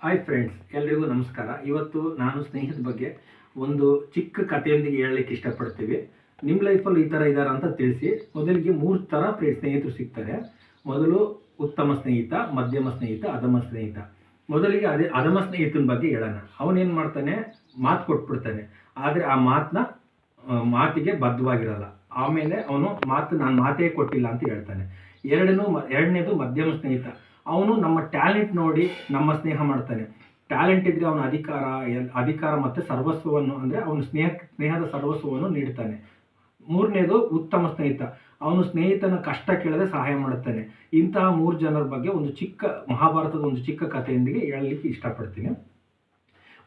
Hi friends, ಎಲ್ರಿಗೂ ನಮಸ್ಕಾರ. ಇವತ್ತು ನಾನು ಸ್ನೇಹಿತರ ಬಗ್ಗೆ ಒಂದು ಚಿಕ್ಕ ಕಥೆಯೊಂದಿಗೆ ಹೇಳಲಿಕ್ಕೆ ಇಷ್ಟಪಡ್ತೀವಿ. ನಿಮ್ಮ ಲೈಫಲ್ಲಿ ಈ ಥರ ಇದ್ದಾರೆ ಅಂತ ತಿಳಿಸಿ. ಮೊದಲಿಗೆ 3 ಥರ ಸ್ನೇಹಿತರು ಸಿಗ್ತಾರೆ. ಮೊದಲು ಉತ್ತಮ ಸ್ನೇಹಿತ, ಮಧ್ಯಮ ಸ್ನೇಹಿತ, ಅಧಮ ಸ್ನೇಹಿತ. ಮೊದಲಿಗೆ ಅಧಮ ಸ್ನೇಹಿತನ ಬಗ್ಗೆ ಹೇಳೋಣ. ಅವನೇನು ಮಾಡ್ತಾನೆ, ಮಾತು ಕೊಟ್ಬಿಡ್ತಾನೆ, ಆದರೆ ಆ ಮಾತಿಗೆ ಬದ್ಧವಾಗಿರಲ್ಲ. ಆಮೇಲೆ ಅವನು ನಾನು ಮಾತೇ ಕೊಟ್ಟಿಲ್ಲ ಅಂತ ಹೇಳ್ತಾನೆ. ಎರಡನೇದು ಮಧ್ಯಮ ಸ್ನೇಹಿತ. ಅವನು ನಮ್ಮ ಟ್ಯಾಲೆಂಟ್ ನೋಡಿ ನಮ್ಮ ಸ್ನೇಹ ಮಾಡ್ತಾನೆ. ಟ್ಯಾಲೆಂಟ್ ಇದ್ದರೆ ಅವನ ಅಧಿಕಾರ ಮತ್ತು ಸರ್ವಸ್ವವನ್ನು, ಅಂದರೆ ಅವನ ಸ್ನೇಹದ ಸರ್ವಸ್ವವನ್ನು ನೀಡ್ತಾನೆ. ಮೂರನೇದು ಉತ್ತಮ ಸ್ನೇಹಿತ. ಅವನು ಸ್ನೇಹಿತನ ಕಷ್ಟ ಕೇಳದೆ ಸಹಾಯ ಮಾಡುತ್ತಾನೆ. ಇಂತಹ 3 ಜನರ ಬಗ್ಗೆ ಮಹಾಭಾರತದ ಒಂದು ಚಿಕ್ಕ ಕಥೆಯೊಂದಿಗೆ ಹೇಳಲಿಕ್ಕೆ ಇಷ್ಟಪಡ್ತೀನಿ.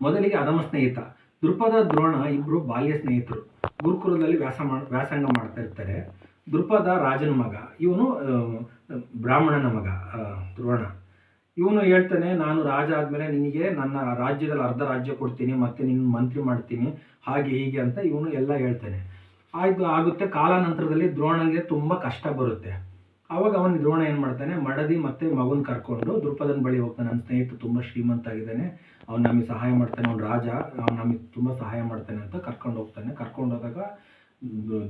ಮೊದಲಿಗೆ ಅಧಮ ಸ್ನೇಹಿತ. ದೃಪದ, ದ್ರೋಣ ಇಬ್ಬರು ಬಾಲ್ಯ ಸ್ನೇಹಿತರು. ಗುರುಕುಲದಲ್ಲಿ ವ್ಯಾಸಂಗ ಮಾಡ್ತಾ ಇರ್ತಾರೆ. ದೃಪದ ರಾಜನ ಮಗ, ಇವನು ಬ್ರಾಹ್ಮಣನ ಮಗ ದ್ರೋಣ. ಇವನು ಹೇಳ್ತಾನೆ, ನಾನು ರಾಜ ಆದಮೇಲೆ ನಿನಗೆ ನನ್ನ ರಾಜ್ಯದಲ್ಲಿ ಅರ್ಧ ರಾಜ್ಯ ಕೊಡ್ತೀನಿ, ಮತ್ತೆ ನಿನ್ನ ಮಂತ್ರಿ ಮಾಡ್ತೀನಿ, ಹಾಗೆ ಹೀಗೆ ಅಂತ ಇವನು ಎಲ್ಲ ಹೇಳ್ತಾನೆ. ಆಗುತ್ತೆ. ಕಾಲಾನಂತರದಲ್ಲಿ ದ್ರೋಣನಿಗೆ ತುಂಬ ಕಷ್ಟ ಬರುತ್ತೆ. ಆವಾಗ ದ್ರೋಣ ಏನು ಮಾಡ್ತಾನೆ, ಮಡದಿ ಮತ್ತು ಮಗನ ಕರ್ಕೊಂಡು ದೃಪದನ ಬಳಿ ಹೋಗ್ತಾನೆ. ನನ್ನ ಸ್ನೇಹಿತ ತುಂಬ ಶ್ರೀಮಂತ ಆಗಿದ್ದಾನೆ, ಅವ್ನು ನಮಗೆ ಸಹಾಯ ಮಾಡ್ತಾನೆ, ಅವ್ನು ರಾಜ, ಅವ್ನು ನಮಗೆ ತುಂಬ ಸಹಾಯ ಮಾಡ್ತಾನೆ ಅಂತ ಕರ್ಕೊಂಡು ಹೋಗ್ತಾನೆ. ಕರ್ಕೊಂಡು ಹೋದಾಗ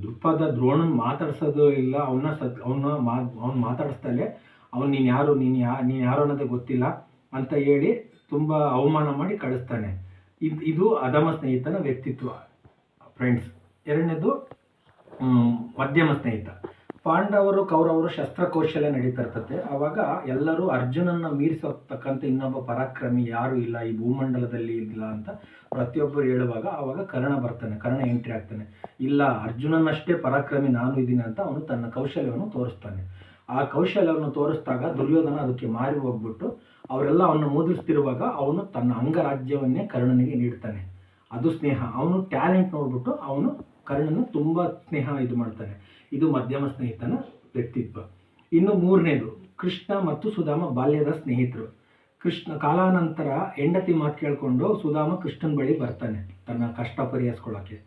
ದೃಪದ ದ್ರೋಣನ್ ಮಾತಾಡ್ಸೋದು ಇಲ್ಲ, ಅವ್ನು ಮಾತಾಡಿಸ್ತಾಲೆ ನೀನು ಯಾರು ಅನ್ನೋದೇ ಗೊತ್ತಿಲ್ಲ ಅಂತ ಹೇಳಿ ತುಂಬ ಅವಮಾನ ಮಾಡಿ ಕಳಿಸ್ತಾನೆ. ಇದು ಅಧಮ ಸ್ನೇಹಿತನ ವ್ಯಕ್ತಿತ್ವ ಫ್ರೆಂಡ್ಸ್. ಎರಡನೇದು ಮಧ್ಯಮ ಸ್ನೇಹಿತ. ಪಾಂಡವರು ಕೌರವರು ಶಸ್ತ್ರಕೌಶಲ್ಯ ನಡೀತಾ ಇರ್ತದೆ. ಆವಾಗ ಎಲ್ಲರೂ ಅರ್ಜುನನ್ನ ಮೀರಿಸತಕ್ಕಂಥ ಇನ್ನೊಬ್ಬ ಪರಾಕ್ರಮಿ ಯಾರು ಇಲ್ಲ ಈ ಭೂಮಂಡಲದಲ್ಲಿ ಇಲ್ಲ ಅಂತ ಪ್ರತಿಯೊಬ್ಬರು ಹೇಳುವಾಗ ಆವಾಗ ಕರ್ಣ ಎಂಟ್ರಿ ಆಗ್ತಾನೆ. ಇಲ್ಲ, ಅರ್ಜುನನಷ್ಟೇ ಪರಾಕ್ರಮಿ ನಾನು ಇದ್ದೀನಿ ಅಂತ ಅವನು ತನ್ನ ಕೌಶಲ್ಯವನ್ನು ತೋರಿಸ್ತಾನೆ. ಆ ಕೌಶಲ್ಯವನ್ನು ತೋರಿಸಿದಾಗ ದುರ್ಯೋಧನ ಅದಕ್ಕೆ ಮಾರಿ ಹೋಗ್ಬಿಟ್ಟು ಅವರೆಲ್ಲ ಅವನ್ನ ಮುದ್ರಿಸ್ತಿರುವಾಗ ಅವನು ತನ್ನ ಅಂಗರಾಜ್ಯವನ್ನೇ ಕರ್ಣನಿಗೆ ನೀಡ್ತಾನೆ. ಅದು ಸ್ನೇಹ. ಅವನು ಟ್ಯಾಲೆಂಟ್ ನೋಡ್ಬಿಟ್ಟು ಅವನು ಕರ್ಣನು ತುಂಬ ಸ್ನೇಹ ಮಾಡ್ತಾನೆ. ಇದು ಮಧ್ಯಮ ಸ್ನೇಹಿತನ ವ್ಯಕ್ತಿತ್ವ. ಇನ್ನು ಮೂರನೇದು ಕೃಷ್ಣ ಮತ್ತು ಸುಧಾಮ ಬಾಲ್ಯದ ಸ್ನೇಹಿತರು. ಕಾಲಾನಂತರ ಹೆಂಡತಿ ಮಾತು ಕೇಳಿಕೊಂಡು ಸುಧಾಮ ಕೃಷ್ಣನ ಬಳಿ ಬರ್ತಾನೆ ತನ್ನ ಕಷ್ಟ ಪರಿಹರಿಸ್ಕೊಳ್ಳೋಕ್ಕೆ.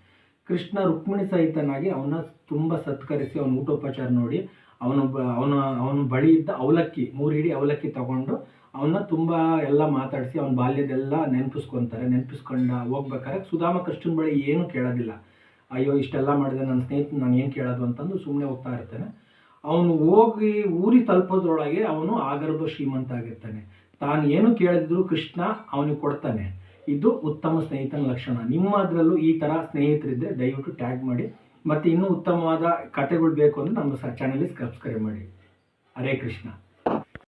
ಕೃಷ್ಣ ರುಕ್ಮಿಣಿ ಸಹಿತನಾಗಿ ಅವನ ತುಂಬ ಸತ್ಕರಿಸಿ ಅವನ ಊಟೋಪಚಾರ ನೋಡಿ ಅವನ ಬಳಿ ಇದ್ದ ಅವಲಕ್ಕಿ 3 ಇಡಿ ಅವಲಕ್ಕಿ ತಗೊಂಡು ಅವನ್ನ ತುಂಬ ಎಲ್ಲ ಮಾತಾಡಿಸಿ ಅವನ ಬಾಲ್ಯದೆಲ್ಲ ನೆನಪಿಸ್ಕೊಂಡು ಹೋಗ್ಬೇಕಾದ್ರೆ ಸುಧಾಮ ಕೃಷ್ಣನ ಬಳಿ ಏನು ಕೇಳೋದಿಲ್ಲ. ಅಯ್ಯೋ, ಇಷ್ಟೆಲ್ಲ ಮಾಡಿದೆ ನನ್ನ ಸ್ನೇಹಿತನ ನಾನು ಏನು ಕೇಳೋದು ಅಂತಂದು ಸುಮ್ಮನೆ ಹೋಗ್ತಾ ಇರ್ತಾನೆ. ಅವನು ಹೋಗಿ ಊರಿಗೆ ತಲುಪೋದ್ರೊಳಗೆ ಅವನು ಆಗರ್ಭ ಶ್ರೀಮಂತ ಆಗಿರ್ತಾನೆ. ತಾನು ಏನು ಕೇಳಿದ್ರು ಕೃಷ್ಣ ಅವನಿಗೆ ಕೊಡ್ತಾನೆ. ಇದು ಉತ್ತಮ ಸ್ನೇಹಿತನ ಲಕ್ಷಣ. ನಿಮ್ಮದ್ರಲ್ಲೂ ಈ ಥರ ಸ್ನೇಹಿತರಿದ್ದರೆ ದಯವಿಟ್ಟು ಟ್ಯಾಗ್ ಮಾಡಿ. ಮತ್ತು ಇನ್ನೂ ಉತ್ತಮವಾದ ಕಥೆಗಳು ಬೇಕು ಅಂದರೆ ನಮ್ಮ ಚಾನಲ್ಗೆ ಸಬ್ಸ್ಕ್ರೈಬ್ ಮಾಡಿ. ಹರೇ ಕೃಷ್ಣ.